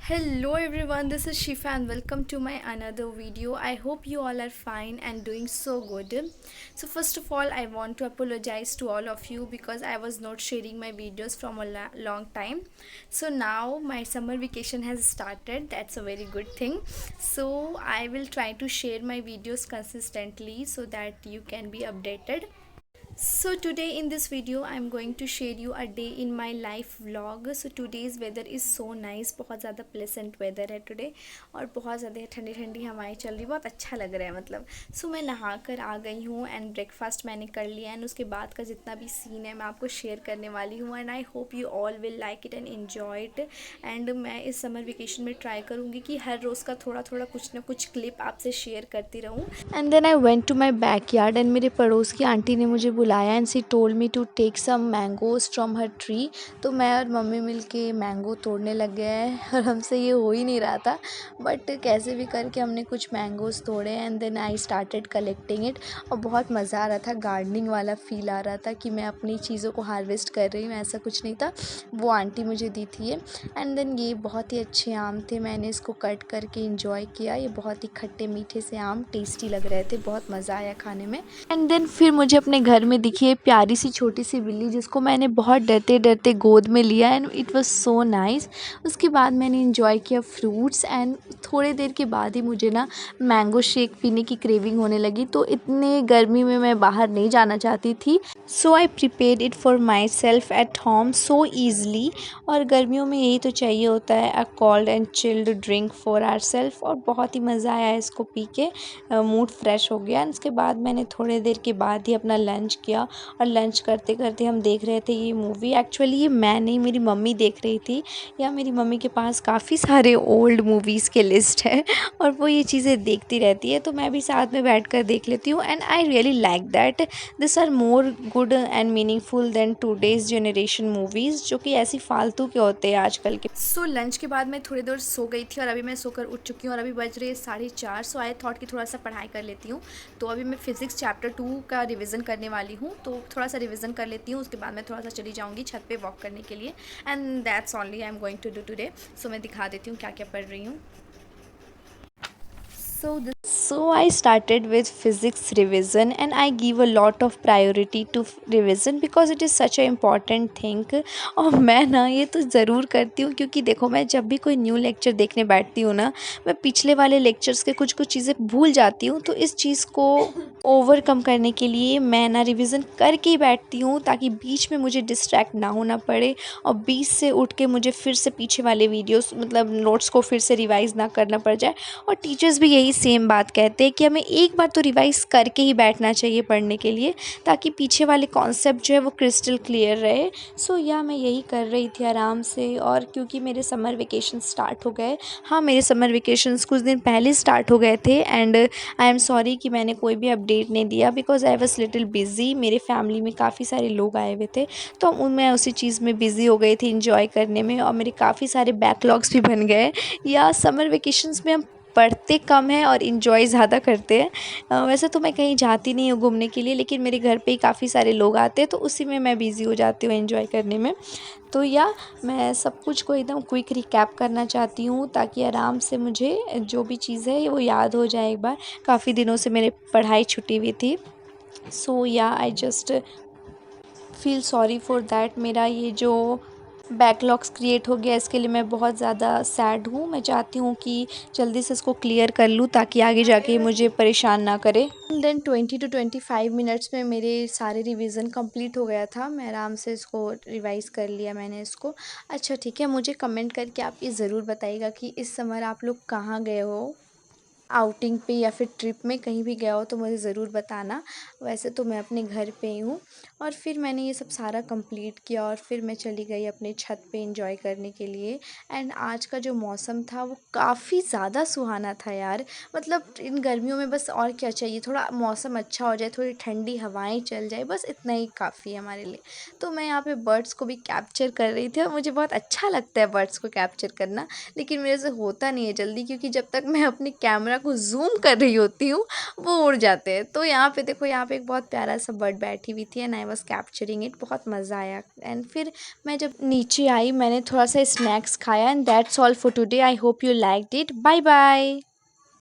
Hello everyone, this is Shifa and welcome to my another video. I hope you all are fine and doing so good. So first of all, I want to apologize to all of you because I was not sharing my videos from a long time. So now my summer vacation has started. That's a very good thing. So I will try to share my videos consistently so that you can be updated. So today in this video I'm going to share you a day in my life vlog. So today's weather is so nice, बहुत ज़्यादा pleasant weather है today और बहुत ज़्यादा ठंडी ठंडी हवाएं चल रही, बहुत अच्छा लग रहा है मतलब. सो मैं नहा कर आ गई हूँ एंड ब्रेकफास्ट मैंने कर लिया एंड उसके बाद का जितना भी सीन है मैं आपको शेयर करने वाली हूँ and I hope you all will like it and enjoy it. And मैं इस समर वेकेशन में ट्राई करूँगी कि हर रोज़ का थोड़ा थोड़ा कुछ ना कुछ क्लिप आपसे शेयर करती रहूँ. And then I went to my backyard and मेरे पड़ोस की आंटी ने मुझे बुलाया and she told me to take some mangoes from her tree. तो मैं और मम्मी मिलके मैंगो तोड़ने लग गए हैं और हमसे ये हो ही नहीं रहा था, बट कैसे भी करके हमने कुछ मैंगोज़ तोड़े and then I started collecting it. और बहुत मज़ा आ रहा था, गार्डनिंग वाला फ़ील आ रहा था कि मैं अपनी चीज़ों को हार्वेस्ट कर रही हूँ, ऐसा कुछ नहीं था, वो आंटी मुझे दी थी ये. एंड देन ये बहुत ही अच्छे आम थे, मैंने इसको कट करके इंजॉय किया. ये बहुत ही खट्टे मीठे से आम टेस्टी लग रहे थे, बहुत मज़ा आया खाने में. एंड देन फिर मुझे अपने घर में दिखी एक प्यारी सी छोटी सी बिल्ली जिसको मैंने बहुत डरते डरते गोद में लिया and it was so nice. उसके बाद मैंने इंजॉय किया फ्रूट्स एंड थोड़े देर के बाद ही मुझे ना मैंगो शेक पीने की क्रेविंग होने लगी. तो इतने गर्मी में मैं बाहर नहीं जाना चाहती थी, so I prepared it for my self at home so easily. और गर्मियों में यही तो चाहिए होता है, a cold and chilled drink for our self. और बहुत ही मज़ा आया इसको पी के, मूड फ्रेश हो गया. उसके बाद मैंने थोड़े देर के बाद ही अपना लंच किया और लंच करते करते हम देख रहे थे ये मूवी. एक्चुअली ये मैं नहीं, मेरी मम्मी देख रही थी, या मेरी मम्मी के पास काफ़ी सारे ओल्ड मूवीज़ के लिस्ट है और वो ये चीज़ें देखती रहती है, तो मैं भी साथ में बैठ कर देख लेती हूँ. And I really like that this are more good and meaningful than today's generation movies, जो कि ऐसी फालतू के होते हैं आजकल के. सो लंच के बाद मैं थोड़ी देर सो गई थी और अभी मैं सोकर उठ चुकी हूँ और अभी बज रही है 4:30. सो आई थॉट कि थोड़ा सा पढ़ाई कर लेती हूँ. तो अभी मैं फिज़िक्स चैप्टर 2 का रिवीजन करने वाली हूँ, तो थोड़ा सा रिवीजन कर लेती हूँ. उसके बाद मैं थोड़ा सा चली जाऊँगी छत पे वॉक करने के लिए and that's only I am going to do today. So मैं दिखा देती हूँ क्या क्या पढ़ रही हूँ. So I started with physics revision and I give a lot of priority to revision because it is such a important thing. और मैं ना ये तो ज़रूर करती हूँ क्योंकि देखो, मैं जब भी कोई न्यू लेक्चर देखने बैठती हूँ ना, मैं पिछले वाले लेक्चर्स के कुछ कुछ चीज़ें भूल जाती हूँ. तो इस चीज़ को ओवरकम करने के लिए मैं ना रिवीजन करके ही बैठती हूँ ताकि बीच में मुझे डिस्ट्रैक्ट ना होना पड़े और बीच से उठ के मुझे फिर से पीछे वाले वीडियोस मतलब नोट्स को फिर से रिवाइज़ ना करना पड़ जाए. और टीचर्स भी यही सेम बात कहते हैं कि हमें एक बार तो रिवाइज़ करके ही बैठना चाहिए पढ़ने के लिए, ताकि पीछे वाले कॉन्सेप्ट जो है वो क्रिस्टल क्लियर रहे. सो या मैं यही कर रही थी आराम से. और क्योंकि मेरे समर वेकेशन स्टार्ट हो गए, हाँ मेरे समर वेकेशंस कुछ दिन पहले स्टार्ट हो गए थे एंड आई एम सॉरी कि मैंने कोई भी अपडेट नहीं दिया because I was little busy. मेरे फैमिली में काफ़ी सारे लोग आए हुए थे, तो मैं उसी चीज़ में बिज़ी हो गई थी इंजॉय करने में, और मेरे काफ़ी सारे बैकलॉग्स भी बन गए. या समर वेकेशंस में हम पढ़ते कम हैं और इन्जॉय ज़्यादा करते हैं. वैसे तो मैं कहीं जाती नहीं हूँ घूमने के लिए, लेकिन मेरे घर पे ही काफ़ी सारे लोग आते हैं, तो उसी में मैं बिज़ी हो जाती हूँ एन्जॉय करने में. तो या मैं सब कुछ को एकदम क्विक रिकैप करना चाहती हूँ ताकि आराम से मुझे जो भी चीज़ है वो याद हो जाए एक बार. काफ़ी दिनों से मेरी पढ़ाई छुट्टी हुई थी. सो या I just feel sorry for that. मेरा ये जो बैकलॉग्स क्रिएट हो गया, इसके लिए मैं बहुत ज़्यादा सैड हूँ. मैं चाहती हूँ कि जल्दी से इसको क्लियर कर लूँ ताकि आगे जाके मुझे परेशान ना करे. देन 20 to 25 मिनट्स में मेरे सारे रिवीजन कंप्लीट हो गया था. मैं आराम से इसको रिवाइज़ कर लिया मैंने इसको. अच्छा ठीक है, मुझे कमेंट करके आप ये ज़रूर बताइएगा कि इस समर आप लोग कहाँ गए हो, आउटिंग पे या फिर ट्रिप में कहीं भी गया हो तो मुझे ज़रूर बताना. वैसे तो मैं अपने घर पे ही हूँ. और फिर मैंने ये सब सारा कंप्लीट किया और फिर मैं चली गई अपने छत पे एंजॉय करने के लिए. एंड आज का जो मौसम था वो काफ़ी ज़्यादा सुहाना था यार. मतलब इन गर्मियों में बस और क्या चाहिए, थोड़ा मौसम अच्छा हो जाए, थोड़ी ठंडी हवाएं चल जाए, बस इतना ही काफ़ी है हमारे लिए. तो मैं यहाँ पे बर्ड्स को भी कैप्चर कर रही थी और मुझे बहुत अच्छा लगता है बर्ड्स को कैप्चर करना, लेकिन मेरे से होता नहीं है जल्दी, क्योंकि जब तक मैं अपने कैमरा को जूम कर रही होती हूँ वो उड़ जाते हैं। तो यहाँ पे देखो, यहाँ पे एक बहुत प्यारा सा बर्ड बैठी हुई थी and I was capturing it, बहुत मज़ा आया। एंड फिर मैं जब नीचे आई मैंने थोड़ा सा स्नैक्स खाया and that's all for today. I hope you liked it. Bye bye.